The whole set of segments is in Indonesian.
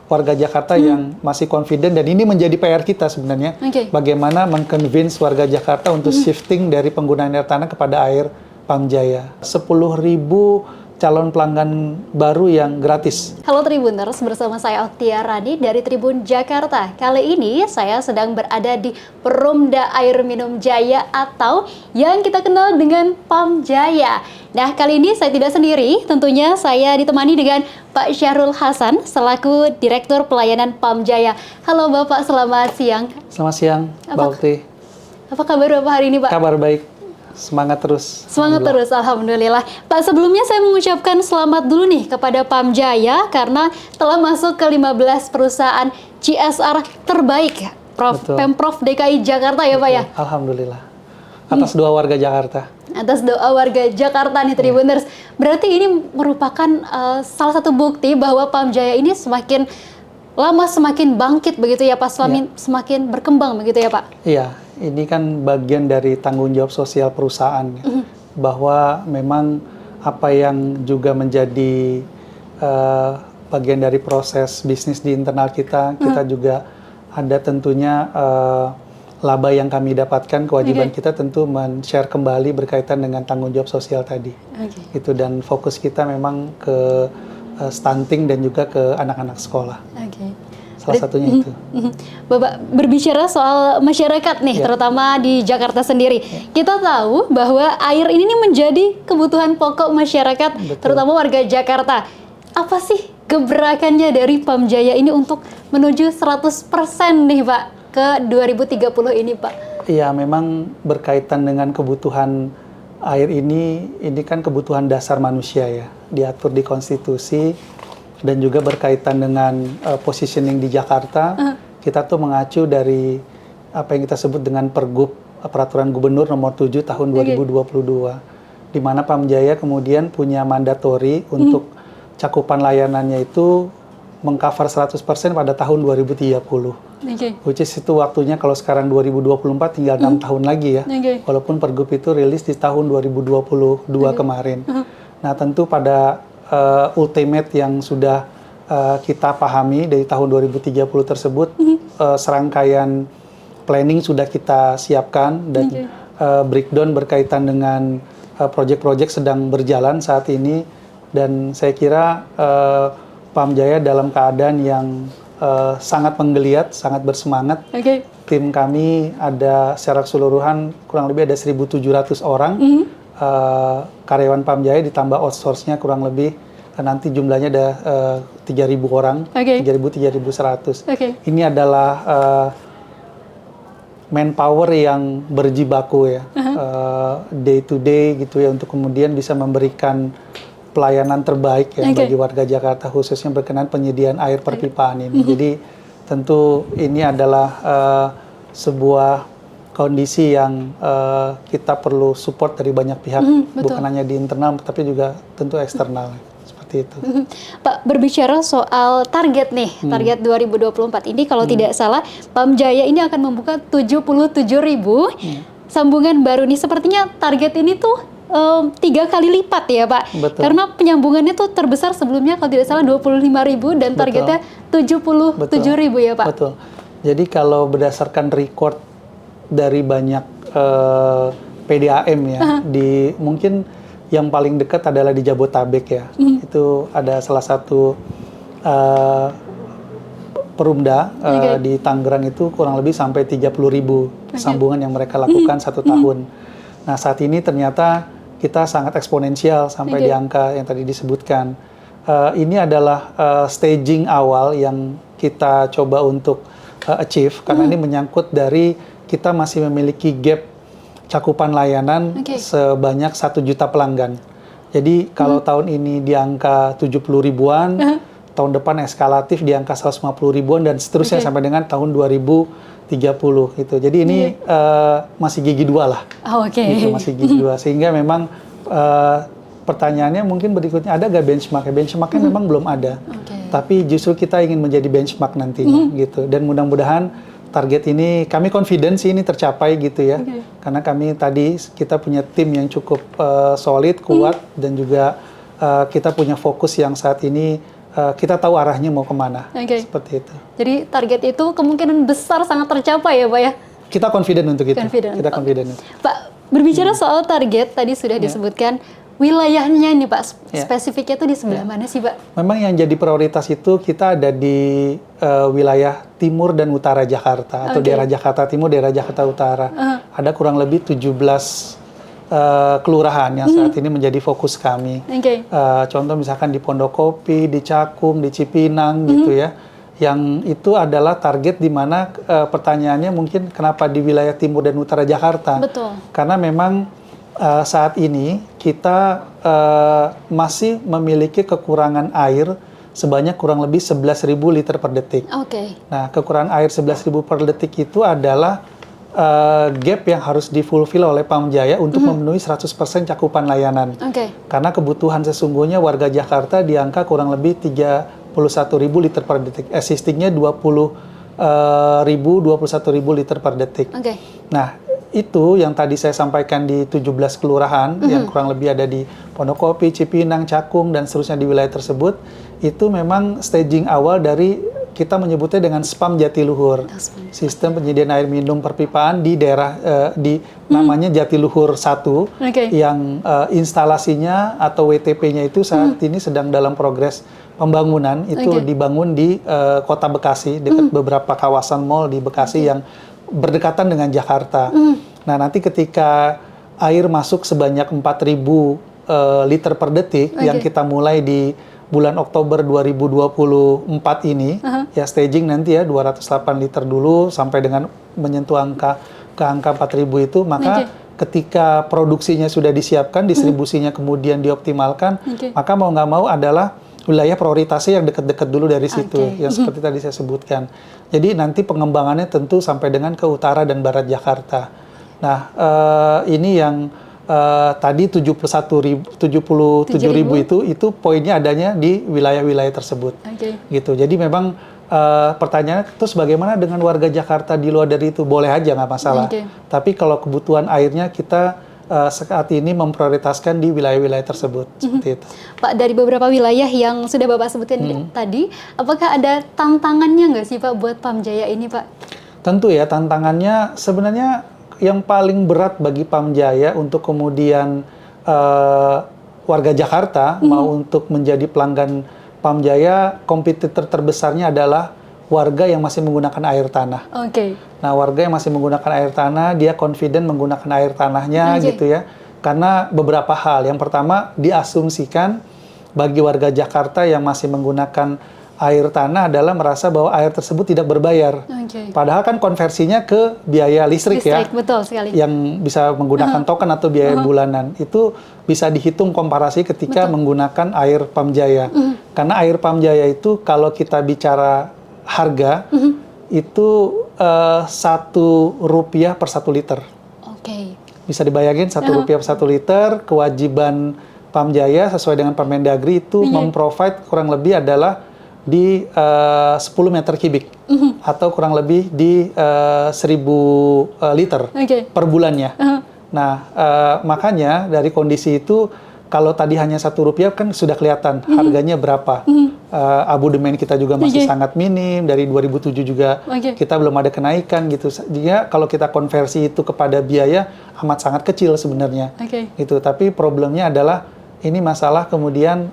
warga Jakarta yang masih confident, dan ini menjadi PR kita sebenarnya. Bagaimana meng-convince warga Jakarta untuk shifting dari penggunaan air tanah kepada air Pamjaya. 10.000 calon pelanggan baru yang gratis. Halo Tribuners, bersama saya Oktia Rani dari Tribun Jakarta. Kali ini saya sedang berada di Perumda Air Minum Jaya atau yang kita kenal dengan Pamjaya. Nah, kali ini saya tidak sendiri, tentunya saya ditemani dengan Pak Syahrul Hasan selaku Direktur Pelayanan Pamjaya. Halo Bapak, selamat siang. Selamat siang, Mbak Okti. Apa kabar Bapak hari ini, Pak? Kabar baik. Semangat terus. Semangat terus, Alhamdulillah. Pak, sebelumnya saya mengucapkan selamat dulu nih kepada Pamjaya karena telah masuk ke 15 perusahaan CSR terbaik Pemprov DKI Jakarta ya Pak ya? Alhamdulillah. Atas doa warga Jakarta. Atas doa warga Jakarta nih Tribuners. Berarti ini merupakan salah satu bukti bahwa Pamjaya ini semakin lama semakin bangkit begitu ya Pak, semakin berkembang begitu ya Pak? Iya, ini kan bagian dari tanggung jawab sosial perusahaan ya. Bahwa memang apa yang juga menjadi bagian dari proses bisnis di internal kita, kita juga ada tentunya laba yang kami dapatkan, kewajiban kita tentu men-share kembali berkaitan dengan tanggung jawab sosial tadi. Itu, dan fokus kita memang ke stunting dan juga ke anak-anak sekolah. Salah satunya itu. Bapak berbicara soal masyarakat nih, terutama di Jakarta sendiri. Kita tahu bahwa air ini menjadi kebutuhan pokok masyarakat, terutama warga Jakarta. Apa sih gebrakannya dari Pamjaya ini untuk menuju 100% nih Pak ke 2030 ini Pak? Iya, memang berkaitan dengan kebutuhan air ini kan kebutuhan dasar manusia ya, diatur di konstitusi, dan juga berkaitan dengan positioning di Jakarta. Kita tuh mengacu dari apa yang kita sebut dengan Pergub, Peraturan Gubernur Nomor 7 Tahun 2022, di mana Pamjaya kemudian punya mandatori untuk cakupan layanannya itu mengcover 100% pada tahun 2030. Which is itu waktunya, kalau sekarang 2024 tinggal 6 tahun lagi ya. Walaupun Pergub itu rilis di tahun 2022 kemarin. Nah, tentu pada ultimate yang sudah kita pahami dari tahun 2030 tersebut, serangkaian planning sudah kita siapkan, dan breakdown berkaitan dengan proyek-proyek sedang berjalan saat ini, dan saya kira Pamjaya dalam keadaan yang sangat menggeliat, sangat bersemangat. Tim kami ada secara keseluruhan kurang lebih ada 1.700 orang. Karyawan Pamjaya ditambah outsource-nya kurang lebih nanti jumlahnya ada 3.000 orang, 3.100. Ini adalah manpower yang berjibaku ya, day to day gitu ya, untuk kemudian bisa memberikan pelayanan terbaik ya bagi warga Jakarta, khususnya berkenaan penyediaan air perpipaan ini. Jadi tentu ini adalah sebuah kondisi yang kita perlu support dari banyak pihak, bukan hanya di internal tapi juga tentu eksternal, seperti itu. Pak, berbicara soal target nih, target 2024 ini kalau tidak salah Pamjaya ini akan membuka 77.000 sambungan baru nih. Sepertinya target ini tuh 3 kali lipat ya Pak. Karena penyambungannya tuh terbesar sebelumnya kalau tidak salah 25.000 dan targetnya 77.000 ya Pak. Betul. Jadi kalau berdasarkan record dari banyak PDAM ya, di mungkin yang paling dekat adalah di Jabotabek ya. Itu ada salah satu perumda di Tangerang itu kurang lebih sampai 30.000 sambungan yang mereka lakukan satu tahun. Nah, saat ini ternyata kita sangat eksponensial sampai di angka yang tadi disebutkan. Ini adalah staging awal yang kita coba untuk achieve, karena ini menyangkut dari kita masih memiliki gap cakupan layanan sebanyak 1 juta pelanggan. Jadi kalau tahun ini di angka 70 ribuan, tahun depan eskalatif di angka 150 ribuan, dan seterusnya sampai dengan tahun 2030 gitu. Jadi ini masih gigi 2 lah. Gitu, masih gigi 2. Sehingga memang pertanyaannya mungkin berikutnya, ada nggak benchmark? Benchmarknya memang belum ada. Tapi justru kita ingin menjadi benchmark nantinya gitu. Dan mudah-mudahan target ini, kami confident sih ini tercapai gitu ya. Karena kami tadi kita punya tim yang cukup solid, kuat, dan juga kita punya fokus yang saat ini kita tahu arahnya mau kemana. Oke. Seperti itu. Jadi target itu kemungkinan besar sangat tercapai ya Pak ya? Kita confident untuk itu. Confident. Kita confident. Pak, berbicara soal target, tadi sudah disebutkan wilayahnya nih Pak, spesifiknya itu di sebelah mana sih Pak? Memang yang jadi prioritas itu kita ada di wilayah timur dan utara Jakarta, atau daerah Jakarta Timur, daerah Jakarta Utara. Ada kurang lebih 17 kelurahan yang saat ini menjadi fokus kami. Contoh misalkan di Pondokopi, di Cakung, di Cipinang gitu ya. Yang itu adalah target di mana pertanyaannya mungkin kenapa di wilayah timur dan utara Jakarta. Betul. Karena memang saat ini kita masih memiliki kekurangan air sebanyak kurang lebih 11.000 liter per detik. Nah, kekurangan air 11.000 per detik itu adalah gap yang harus difulfill oleh Pamjaya untuk memenuhi 100% cakupan layanan. Karena kebutuhan sesungguhnya warga Jakarta di angka kurang lebih 31.000 liter per detik. Existingnya 21.000 liter per detik. Nah, itu yang tadi saya sampaikan di 17 kelurahan yang kurang lebih ada di Pondokopi, Cipinang, Cakung, dan seterusnya di wilayah tersebut, itu memang staging awal dari kita menyebutnya dengan SPAM Jatiluhur, sistem penyediaan air minum perpipaan di daerah namanya Jatiluhur 1, yang instalasinya atau WTP-nya itu saat ini sedang dalam progres pembangunan. Itu dibangun di Kota Bekasi, dekat beberapa kawasan mal di Bekasi yang berdekatan dengan Jakarta. Nah, nanti ketika air masuk sebanyak 4.000 liter per detik yang kita mulai di bulan Oktober 2024 ini, ya staging nanti ya 208 liter dulu sampai dengan menyentuh angka 4.000 itu, maka ketika produksinya sudah disiapkan, distribusinya kemudian dioptimalkan, maka mau nggak mau adalah wilayah prioritasnya yang dekat-dekat dulu dari situ, yang seperti tadi saya sebutkan. Jadi nanti pengembangannya tentu sampai dengan ke utara dan barat Jakarta. Nah, ini yang tadi 77.000 itu poinnya adanya di wilayah-wilayah tersebut. Gitu. Jadi memang pertanyaannya terus bagaimana dengan warga Jakarta di luar dari itu? Boleh aja, nggak masalah. Tapi kalau kebutuhan airnya kita saat ini memprioritaskan di wilayah-wilayah tersebut. Seperti itu. Pak, dari beberapa wilayah yang sudah Bapak sebutkan tadi, apakah ada tantangannya nggak sih Pak buat Pamjaya ini Pak? Tentu ya, tantangannya sebenarnya yang paling berat bagi Pamjaya untuk kemudian warga Jakarta mau untuk menjadi pelanggan Pamjaya, kompetitor terbesarnya adalah warga yang masih menggunakan air tanah. Nah, warga yang masih menggunakan air tanah, dia confident menggunakan air tanahnya gitu ya. Karena beberapa hal. Yang pertama, diasumsikan bagi warga Jakarta yang masih menggunakan air tanah adalah merasa bahwa air tersebut tidak berbayar. Padahal kan konversinya ke biaya listrik ya. Betul sekali. Yang bisa menggunakan token atau biaya bulanan. Itu bisa dihitung komparasi ketika menggunakan air Pamjaya. Karena air Pamjaya itu kalau kita bicara harga, itu Rp1 per 1 liter. Bisa dibayangin Rp1 per 1 liter, kewajiban Pamjaya sesuai dengan Permendagri itu memprovide kurang lebih adalah di 10 meter kubik atau kurang lebih di 1.000 liter per bulannya. Nah, makanya dari kondisi itu kalau tadi hanya Rp1 kan sudah kelihatan harganya berapa. Abodemen kita juga masih sangat minim, dari 2007 juga kita belum ada kenaikan gitu. Jadi kalau kita konversi itu kepada biaya amat sangat kecil sebenarnya. Gitu. Tapi problemnya adalah ini masalah kemudian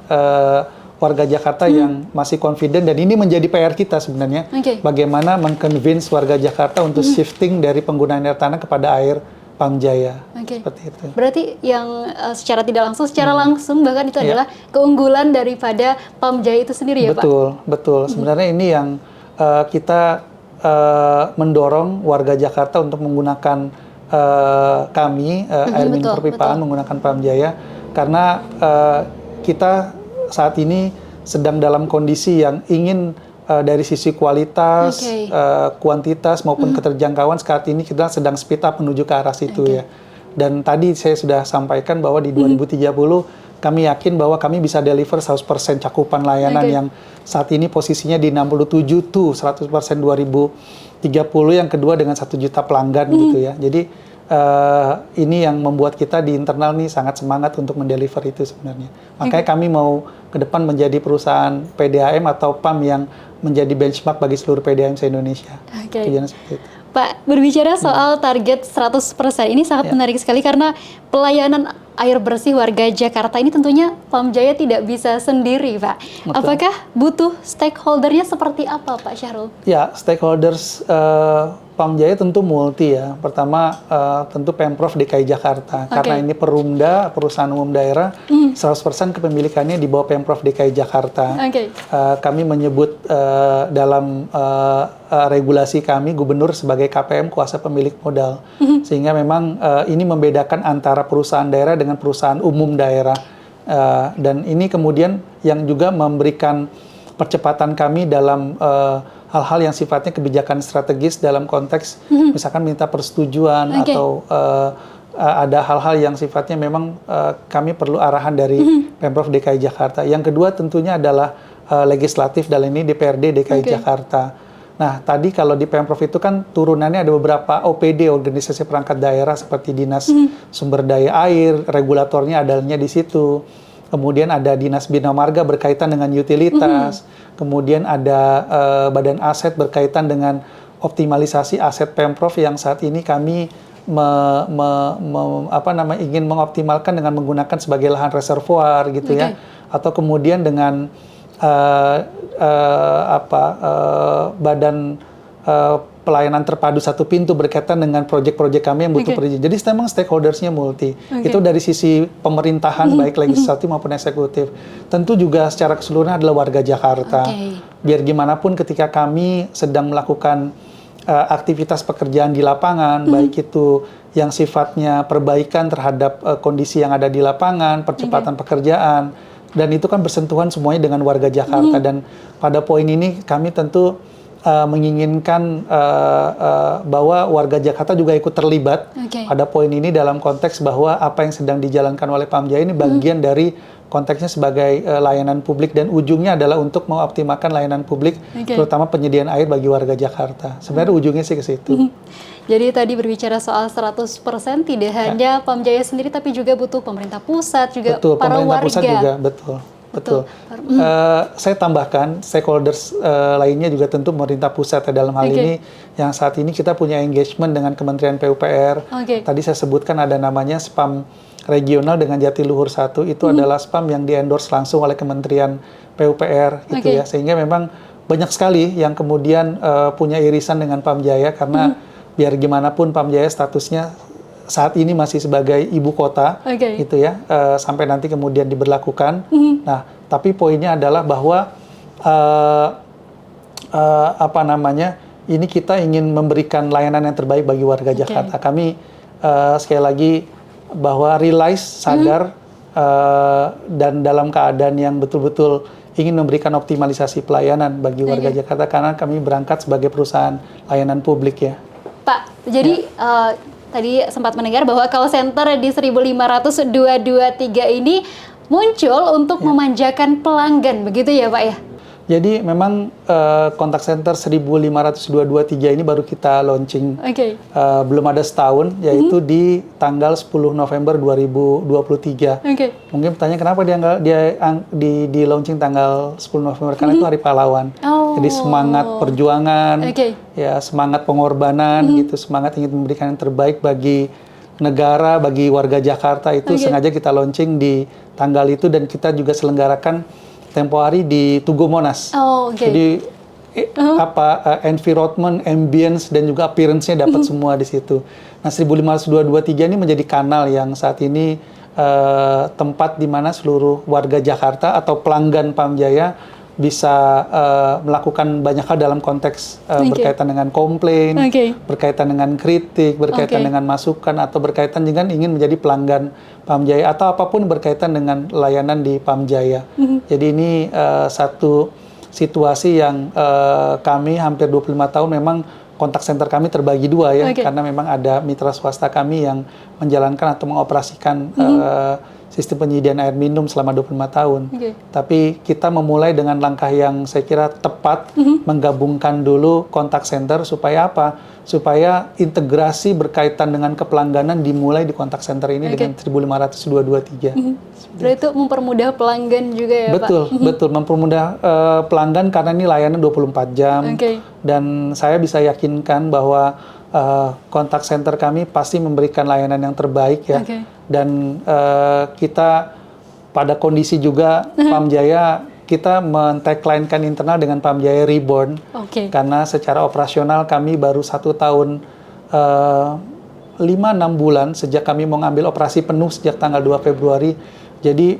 warga Jakarta yang masih confident, dan ini menjadi PR kita sebenarnya. Bagaimana meng-convince warga Jakarta untuk shifting dari penggunaan air tanah kepada air Pamjaya. Seperti itu. Berarti yang secara tidak langsung, secara langsung bahkan itu adalah keunggulan daripada Pamjaya itu sendiri ya Pak? Betul. Sebenarnya ini yang kita mendorong warga Jakarta untuk menggunakan kami, air minum perpipaan, menggunakan Pamjaya. Karena kita saat ini sedang dalam kondisi yang ingin dari sisi kualitas, kuantitas maupun keterjangkauan, saat ini kita sedang speed up menuju ke arah situ ya. Dan tadi saya sudah sampaikan bahwa di 2030 kami yakin bahwa kami bisa deliver 100% cakupan layanan yang saat ini posisinya di 67 tuh 100% 2030, yang kedua dengan 1 juta pelanggan gitu ya. Jadi ini yang membuat kita di internal nih sangat semangat untuk mendeliver itu sebenarnya. Makanya kami mau ke depan menjadi perusahaan PDAM atau PAM yang menjadi benchmark bagi seluruh PDAM se-Indonesia. Tujuannya seperti itu. Pak, berbicara soal target 100%, ini sangat menarik sekali karena pelayanan air bersih warga Jakarta ini tentunya Pam Jaya tidak bisa sendiri, Pak. Betul. Apakah butuh stakeholdernya seperti apa, Pak Syahrul? Ya, stakeholders Pam Jaya tentu multi ya. Pertama tentu Pemprov DKI Jakarta. Karena ini Perumda, perusahaan umum daerah, 100% kepemilikannya di bawah Pemprov DKI Jakarta. Kami menyebut dalam regulasi kami gubernur sebagai KPM kuasa pemilik modal. Sehingga memang ini membedakan antara perusahaan daerah dengan perusahaan umum daerah. Dan ini kemudian yang juga memberikan percepatan kami dalam hal-hal yang sifatnya kebijakan strategis dalam konteks misalkan minta persetujuan atau ada hal-hal yang sifatnya memang kami perlu arahan dari Pemprov DKI Jakarta. Yang kedua tentunya adalah legislatif dalam ini DPRD DKI Jakarta. Nah, tadi kalau di Pemprov itu kan turunannya ada beberapa OPD, organisasi perangkat daerah seperti Dinas Sumber Daya Air, regulatornya adanya di situ. Kemudian ada Dinas Bina Marga berkaitan dengan utilitas. Kemudian ada Badan Aset berkaitan dengan optimalisasi aset Pemprov yang saat ini kami ingin mengoptimalkan dengan menggunakan sebagai lahan reservoir gitu ya. Atau kemudian dengan Badan Pelayanan Terpadu Satu Pintu berkaitan dengan proyek-proyek kami yang butuh perizinan. Jadi memang stakeholdersnya multi. Itu dari sisi pemerintahan baik legislatif maupun eksekutif. Tentu juga secara keseluruhan adalah warga Jakarta. Biar gimana pun ketika kami sedang melakukan aktivitas pekerjaan di lapangan, baik itu yang sifatnya perbaikan terhadap kondisi yang ada di lapangan, percepatan pekerjaan, dan itu kan bersentuhan semuanya dengan warga Jakarta. Dan pada poin ini kami tentu menginginkan bahwa warga Jakarta juga ikut terlibat pada poin ini dalam konteks bahwa apa yang sedang dijalankan oleh Pam Jaya ini bagian dari konteksnya sebagai layanan publik dan ujungnya adalah untuk mengoptimalkan layanan publik terutama penyediaan air bagi warga Jakarta. Sebenarnya ujungnya sih ke situ. Jadi tadi berbicara soal 100% tidak hanya Pam Jaya sendiri tapi juga butuh pemerintah pusat juga para pemerintah warga. Pusat juga betul. Saya tambahkan stakeholders lainnya juga tentu pemerintah pusat ya, dalam hal ini yang saat ini kita punya engagement dengan Kementerian PUPR. Tadi saya sebutkan ada namanya SPAM regional dengan Jatiluhur 1 itu adalah SPAM yang di-endorse langsung oleh Kementerian PUPR gitu ya. Sehingga memang banyak sekali yang kemudian punya irisan dengan Pam Jaya karena biar gimana pun Pam Jaya statusnya saat ini masih sebagai ibu kota, gitu ya, sampai nanti kemudian diberlakukan. Nah, tapi poinnya adalah bahwa ini kita ingin memberikan layanan yang terbaik bagi warga Jakarta. Kami sekali lagi bahwa realize, sadar, dan dalam keadaan yang betul-betul ingin memberikan optimalisasi pelayanan bagi warga Jakarta karena kami berangkat sebagai perusahaan layanan publik ya. Pak, jadi tadi sempat mendengar bahwa call center di 1.500-223 ini muncul untuk memanjakan pelanggan, begitu ya Pak ya? Jadi memang kontak center 1.500-223 ini baru kita launching, belum ada setahun, yaitu di tanggal 10 November 2023. Mungkin bertanya kenapa dia di launching tanggal 10 November, karena itu Hari Pahlawan. Jadi semangat perjuangan, ya semangat pengorbanan, gitu, semangat ingin memberikan yang terbaik bagi negara, bagi warga Jakarta itu sengaja kita launching di tanggal itu dan kita juga selenggarakan tempo hari di Tugu Monas. Jadi environment, ambience dan juga appearance-nya dapat semua di situ. Nah, 1.500-223 ini menjadi kanal yang saat ini tempat di mana seluruh warga Jakarta atau pelanggan Pam Jaya bisa melakukan banyak hal dalam konteks berkaitan dengan komplain, berkaitan dengan kritik, berkaitan dengan masukan, atau berkaitan dengan ingin menjadi pelanggan Pam Jaya, atau apapun berkaitan dengan layanan di Pam Jaya. Jadi ini satu situasi yang kami hampir 25 tahun memang kontak center kami terbagi dua ya, karena memang ada mitra swasta kami yang menjalankan atau mengoperasikan sistem penyediaan air minum selama 25 tahun. Oke. Tapi kita memulai dengan langkah yang saya kira tepat, menggabungkan dulu kontak center supaya apa? Supaya integrasi berkaitan dengan kepelangganan dimulai di kontak center ini dengan 1500 223. Berarti itu mempermudah pelanggan juga ya, Betul, Pak? betul. Mempermudah pelanggan karena ini layanan 24 jam. Oke. Dan saya bisa yakinkan bahwa kontak center kami pasti memberikan layanan yang terbaik ya. Oke. Dan kita pada kondisi juga Pamjaya kita men-tagline-kan internal dengan Pamjaya Reborn. Oke. Karena secara operasional kami baru 1 tahun 5-6 bulan sejak kami mau ngambil operasi penuh sejak tanggal 2 Februari. Jadi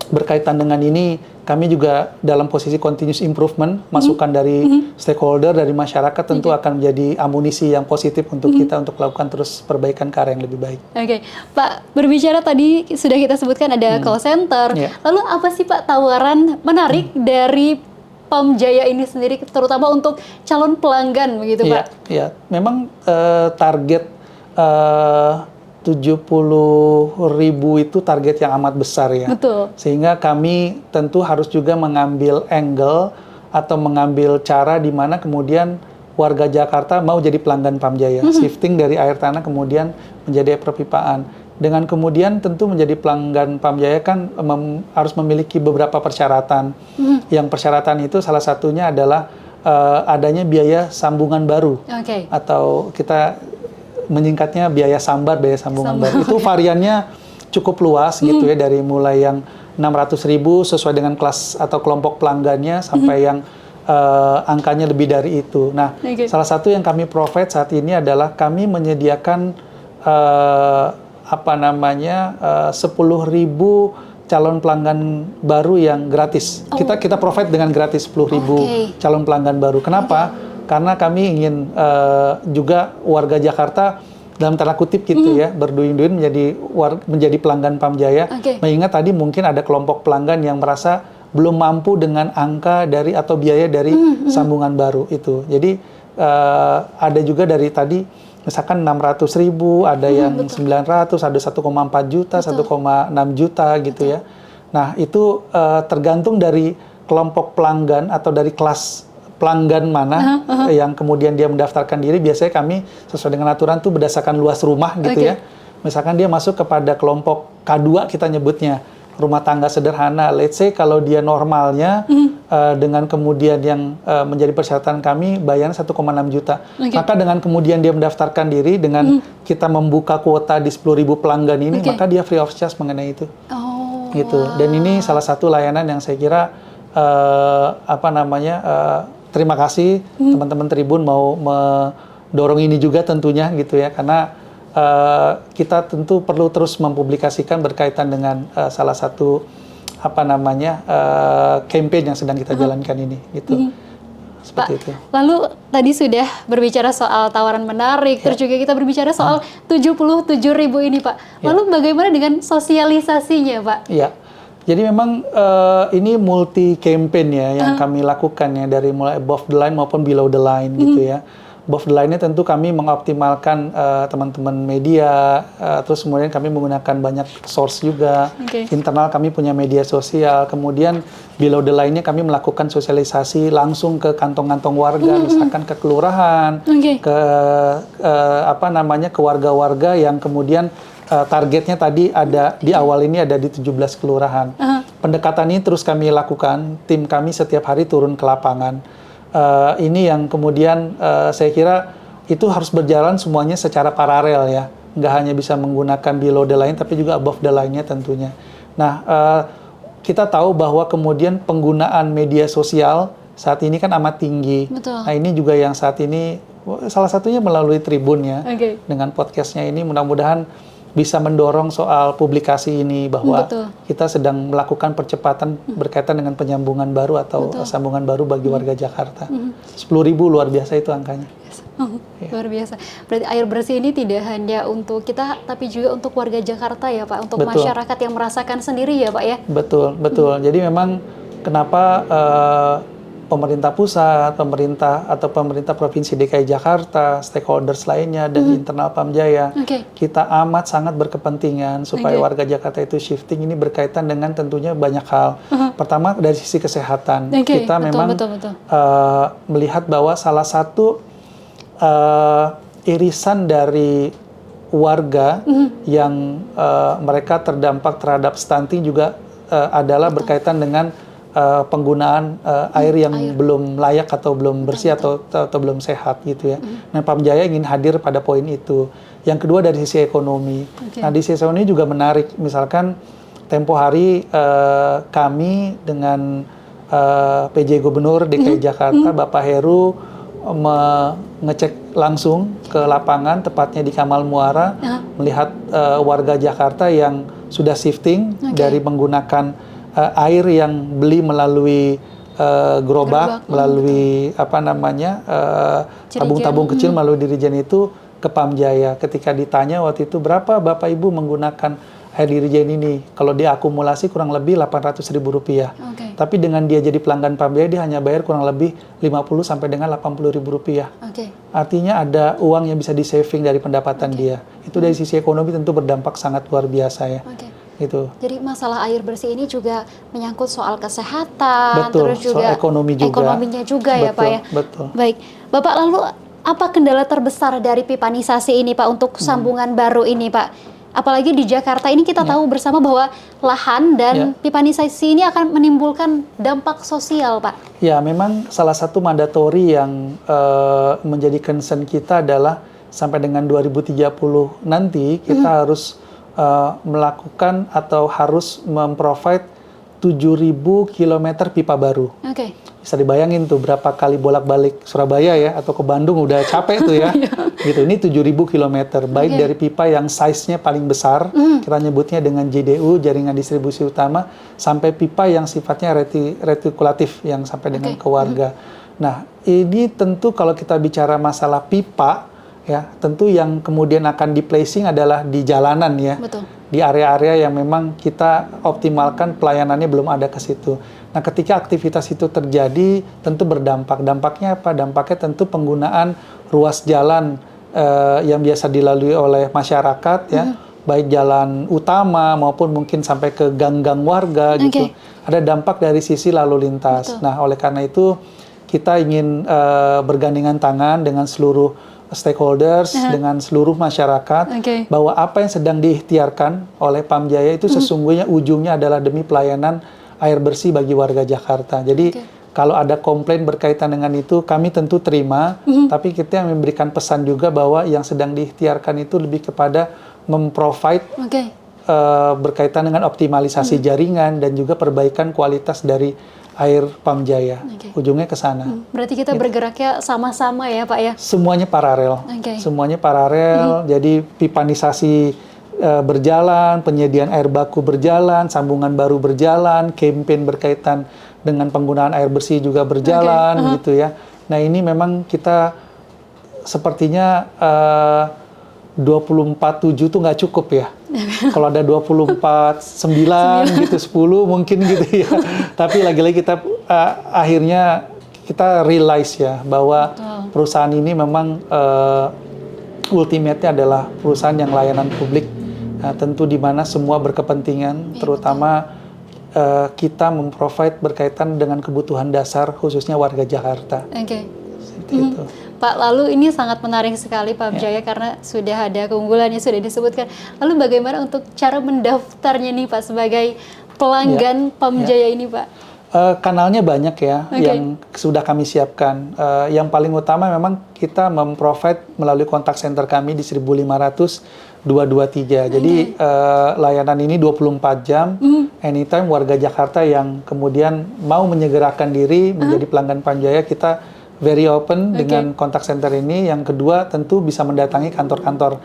berkaitan dengan ini kami juga dalam posisi continuous improvement, masukan dari stakeholder, dari masyarakat tentu akan menjadi amunisi yang positif untuk kita untuk melakukan terus perbaikan ke arah yang lebih baik. Oke, Pak, berbicara tadi sudah kita sebutkan ada call center. Iya. Lalu apa sih Pak tawaran menarik dari Pamjaya ini sendiri, terutama untuk calon pelanggan begitu Pak? Iya, memang target 70.000 itu target yang amat besar ya. Betul. Sehingga kami tentu harus juga mengambil angle atau mengambil cara di mana kemudian warga Jakarta mau jadi pelanggan Pamjaya. Shifting dari air tanah kemudian menjadi perpipaan. Dengan kemudian tentu menjadi pelanggan Pamjaya kan harus memiliki beberapa persyaratan. Yang persyaratan itu salah satunya adalah adanya biaya sambungan baru. Oke. Atau kita menyingkatnya biaya sambar, biaya sambungan baru. Itu variannya cukup luas gitu ya, dari mulai yang 600.000 sesuai dengan kelas atau kelompok pelanggannya sampai yang angkanya lebih dari itu. Nah, salah satu yang kami provide saat ini adalah kami menyediakan 10.000 calon pelanggan baru yang gratis. Kita provide dengan gratis 10.000 calon pelanggan baru. Kenapa? Karena kami ingin juga warga Jakarta dalam tanda kutip gitu ya, berduin-duin menjadi pelanggan Pamjaya. Mengingat tadi mungkin ada kelompok pelanggan yang merasa belum mampu dengan angka dari atau biaya dari sambungan baru itu. Jadi ada juga dari tadi misalkan 600.000, ada yang 900, ada 1,4 juta, 1,6 juta gitu ya. Nah, itu tergantung dari kelompok pelanggan atau dari kelas pelanggan mana yang kemudian dia mendaftarkan diri. Biasanya kami sesuai dengan aturan tuh berdasarkan luas rumah gitu ya. Misalkan dia masuk kepada kelompok K2 kita nyebutnya, rumah tangga sederhana. Let's say kalau dia normalnya dengan kemudian yang menjadi persyaratan kami bayarnya 1,6 juta. Maka dengan kemudian dia mendaftarkan diri dengan kita membuka kuota di 10.000 pelanggan ini, maka dia free of charge mengenai itu. Gitu. Dan ini salah satu layanan yang saya kira terima kasih teman-teman Tribun mau mendorong ini juga tentunya gitu ya, karena kita tentu perlu terus mempublikasikan berkaitan dengan salah satu campaign yang sedang kita jalankan ini gitu. Seperti Pak, itu. Lalu tadi sudah berbicara soal tawaran menarik, terus juga kita berbicara soal 77.000 ini Pak. Lalu bagaimana dengan sosialisasinya Pak? Iya. Jadi memang ini multi campaign ya yang kami lakukan ya, dari mulai above the line maupun below the line gitu ya. Above the line-nya tentu kami mengoptimalkan teman-teman media, terus kemudian kami menggunakan banyak source juga. Internal kami punya media sosial, kemudian below the line-nya kami melakukan sosialisasi langsung ke kantong-kantong warga, misalkan ke kelurahan, ke ke warga-warga yang kemudian targetnya tadi ada di awal ini ada di 17 kelurahan. Pendekatan ini terus kami lakukan, tim kami setiap hari turun ke lapangan. Ini yang kemudian saya kira itu harus berjalan semuanya secara paralel ya. Nggak hanya bisa menggunakan below the line, tapi juga above the line-nya tentunya. Nah, kita tahu bahwa kemudian penggunaan media sosial saat ini kan amat tinggi. Betul. Nah, ini juga yang saat ini salah satunya melalui Tribun ya. Dengan podcastnya ini mudah-mudahan bisa mendorong soal publikasi ini bahwa kita sedang melakukan percepatan berkaitan dengan penyambungan baru atau sambungan baru bagi warga Jakarta. 10.000 luar biasa itu angkanya. Luar biasa. Berarti air bersih ini tidak hanya untuk kita, tapi juga untuk warga Jakarta ya Pak, untuk masyarakat yang merasakan sendiri ya Pak ya? Betul. Jadi memang kenapa pemerintah pusat, pemerintah provinsi DKI Jakarta, stakeholders lainnya dan internal Pamjaya. Kita amat sangat berkepentingan supaya warga Jakarta itu shifting. Ini berkaitan dengan tentunya banyak hal. Pertama dari sisi kesehatan, kita memang melihat bahwa salah satu irisan dari warga yang mereka terdampak terhadap stunting juga adalah berkaitan dengan penggunaan air yang belum layak atau belum bersih atau belum sehat gitu ya. Nah, Pamjaya ingin hadir pada poin itu. Yang kedua dari sisi ekonomi. Nah, di sisi ekonomi juga menarik. Misalkan tempo hari kami dengan PJ Gubernur DKI Jakarta Bapak Heru mengecek langsung ke lapangan, tepatnya di Kamal Muara, melihat warga Jakarta yang sudah shifting dari menggunakan air yang beli melalui gerobak, melalui tabung-tabung kecil melalui Dirijen itu ke Pamjaya. Ketika ditanya waktu itu berapa Bapak Ibu menggunakan air Dirijen ini, kalau dia akumulasi kurang lebih Rp800.000. Tapi dengan dia jadi pelanggan Pamjaya dia hanya bayar kurang lebih Rp50 sampai dengan Rp80.000. Artinya ada uang yang bisa di-saving dari pendapatan dia. Itu dari sisi ekonomi tentu berdampak sangat luar biasa ya. Gitu. Jadi masalah air bersih ini juga menyangkut soal kesehatan, terus juga soal ekonominya juga ya Pak ya. Betul. Baik, Bapak, lalu apa kendala terbesar dari pipanisasi ini Pak untuk sambungan baru ini Pak? Apalagi di Jakarta ini kita tahu bersama bahwa lahan dan pipanisasi ini akan menimbulkan dampak sosial Pak. Ya, memang salah satu mandatori yang menjadi concern kita adalah sampai dengan 2030 nanti kita harus melakukan atau harus memprovide 7.000 km pipa baru. Bisa dibayangin tuh berapa kali bolak-balik Surabaya ya atau ke Bandung udah capek tuh ya. Gitu. Ini 7.000 km baik dari pipa yang size-nya paling besar, kita nyebutnya dengan JDU, jaringan distribusi utama, sampai pipa yang sifatnya retikulatif yang sampai dengan ke warga. Nah, ini tentu kalau kita bicara masalah pipa ya, tentu yang kemudian akan di-placing adalah di jalanan ya. Di area-area yang memang kita optimalkan pelayanannya belum ada ke situ. Nah, ketika aktivitas itu terjadi, tentu berdampak. Dampaknya apa? Dampaknya tentu penggunaan ruas jalan yang biasa dilalui oleh masyarakat ya, baik jalan utama maupun mungkin sampai ke gang-gang warga gitu. Ada dampak dari sisi lalu lintas. Nah, oleh karena itu kita ingin bergandengan tangan dengan seluruh stakeholders, dengan seluruh masyarakat, bahwa apa yang sedang diikhtiarkan oleh Pamjaya itu sesungguhnya ujungnya adalah demi pelayanan air bersih bagi warga Jakarta. Jadi kalau ada komplain berkaitan dengan itu, kami tentu terima, tapi kita memberikan pesan juga bahwa yang sedang diikhtiarkan itu lebih kepada memprovide berkaitan dengan optimalisasi jaringan dan juga perbaikan kualitas dari air Pamjaya. Ujungnya ke sana. Berarti kita bergeraknya sama-sama ya Pak ya? Semuanya paralel. Semuanya paralel. Jadi pipanisasi berjalan, penyediaan air baku berjalan, sambungan baru berjalan, campaign berkaitan dengan penggunaan air bersih juga berjalan gitu ya. Nah, ini memang kita sepertinya 24/7 tuh nggak cukup ya. Kalau ada 24/9 gitu, 10 mungkin gitu ya. Tapi lagi-lagi kita akhirnya kita realize ya bahwa perusahaan ini memang ultimate-nya adalah perusahaan yang layanan publik. Tentu di mana semua berkepentingan, terutama kita memprovide berkaitan dengan kebutuhan dasar khususnya warga Jakarta. Seperti itu. Pak, lalu ini sangat menarik sekali Pamjaya karena sudah ada keunggulannya, sudah disebutkan. Lalu bagaimana untuk cara mendaftarnya nih Pak sebagai pelanggan Pamjaya ini Pak? Kanalnya banyak ya yang sudah kami siapkan. Yang paling utama memang kita memprovide melalui kontak center kami di 1500-223. Jadi layanan ini 24 jam, anytime warga Jakarta yang kemudian mau menyegerakan diri menjadi pelanggan Pamjaya, kita very open dengan kontak center ini. Yang kedua tentu bisa mendatangi kantor-kantor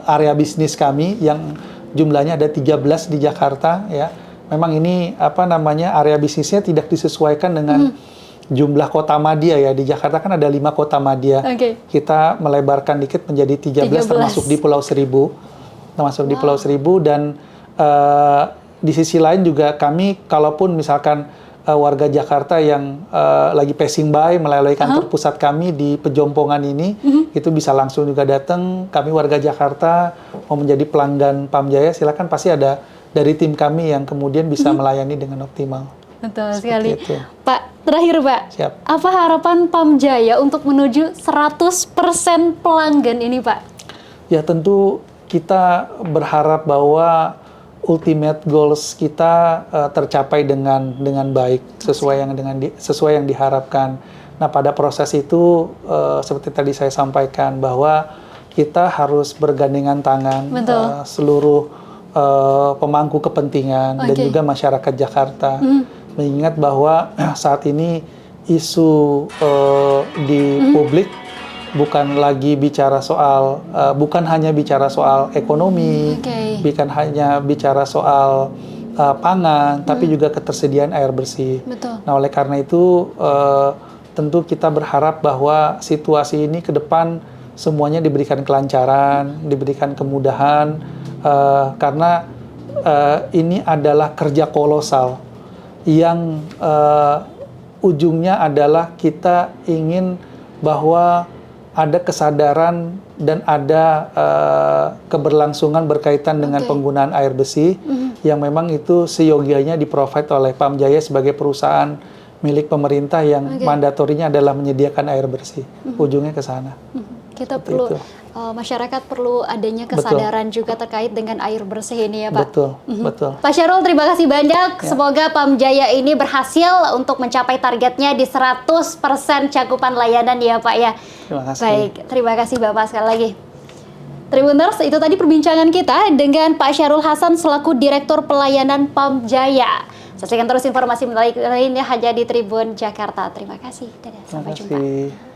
area bisnis kami yang jumlahnya ada 13 di Jakarta ya. Memang ini area bisnisnya tidak disesuaikan dengan jumlah kota madya ya. Di Jakarta kan ada 5 kota madya. Kita melebarkan dikit menjadi 13 termasuk di Pulau Seribu. Di Pulau Seribu dan di sisi lain juga kami kalaupun misalkan warga Jakarta yang lagi passing by melalui kantor pusat kami di Pejompongan ini, itu bisa langsung juga datang. Kami warga Jakarta mau menjadi pelanggan Pam Jaya, silakan, pasti ada dari tim kami yang kemudian bisa melayani dengan optimal. Betul Seperti sekali. itu. Pak, terakhir Pak, Siap. apa harapan Pam Jaya untuk menuju 100% pelanggan ini Pak? Ya tentu kita berharap bahwa ultimate goals kita tercapai dengan baik, sesuai yang diharapkan. Nah, pada proses itu seperti tadi saya sampaikan bahwa kita harus bergandengan tangan seluruh pemangku kepentingan dan juga masyarakat Jakarta, mengingat bahwa saat ini isu di publik bukan hanya bicara soal ekonomi, bukan hanya bicara soal pangan, tapi juga ketersediaan air bersih. Betul. Nah, oleh karena itu tentu kita berharap bahwa situasi ini ke depan semuanya diberikan kelancaran, diberikan kemudahan, karena ini adalah kerja kolosal yang ujungnya adalah kita ingin bahwa ada kesadaran dan ada keberlangsungan berkaitan dengan penggunaan air bersih yang memang itu seyogianya di-provide oleh Pam Jaya sebagai perusahaan milik pemerintah yang mandatorinya adalah menyediakan air bersih. Ujungnya ke sana. Kita perlu, masyarakat perlu adanya kesadaran juga terkait dengan air bersih ini ya Pak. Betul, betul. Pak Syarul, terima kasih banyak. Semoga Pam Jaya ini berhasil untuk mencapai targetnya di 100% cakupan layanan ya Pak ya. Terima kasih. Baik, terima kasih Bapak sekali lagi. Tribuners, itu tadi perbincangan kita dengan Pak Syarul Hasan selaku Direktur Pelayanan Pam Jaya. Saksikan terus informasi menarik lainnya hanya di Tribun Jakarta. Terima kasih. Dadah, sampai jumpa.